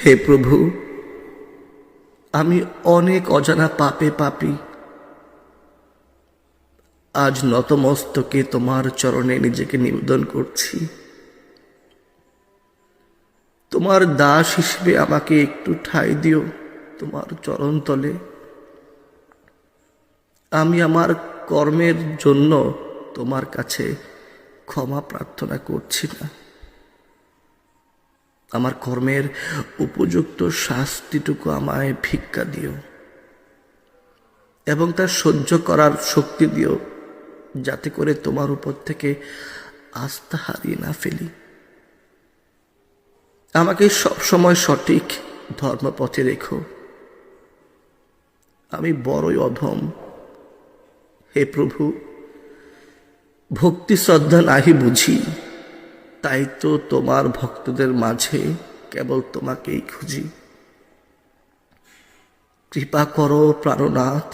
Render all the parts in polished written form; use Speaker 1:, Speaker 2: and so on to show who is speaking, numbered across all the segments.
Speaker 1: হে প্রভু, আমি অনেক অজানা পাপে পাপী। আজ নতমস্তকে তোমার চরণে নিজেকে নিবেদন করছি। তোমার দাস হিসেবে আমাকে একটু ঠাঁই দিও তোমার চরণ তলে। আমি আমার কর্মের জন্য তোমার কাছে ক্ষমা প্রার্থনা করছি না। আমার কর্মের উপযুক্ত শাস্তিটুকু আমায় ভিক্ষা দিও এবং তা সহ্য করার শক্তি দিও, যাতে করে তোমার উপর থেকে আস্থা হারিয়ে না ফেলি। আমাকে সবসময় সঠিক ধর্মপথে রেখো। আমি বড়ই অধম। হে প্রভু, ভক্তি শ্রদ্ধা নাহি বুঝি, তাই তো তোমার ভক্তদের মাঝে কেবল তোমাকেই খুঁজি। কৃপা করো প্রাণনাথ,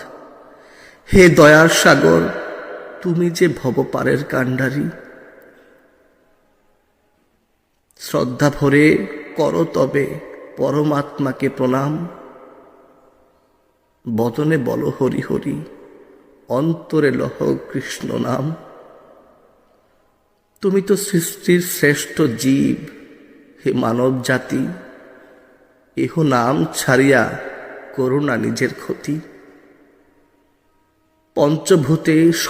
Speaker 1: হে দয়ার সাগর, তুমি যে ভবপারের কাণ্ডারী। শ্রদ্ধা ভরে করো তবে পরমাত্মাকে প্রণাম। বদনে বলো হরি হরি, অন্তরে লহ কৃষ্ণ নাম। তুমি তো সৃষ্টির শ্রেষ্ঠ জীব, হে মানব জাতি। এহ নাম ছাড়িয়া করো না নিজের ক্ষতি। পঞ্চভূতে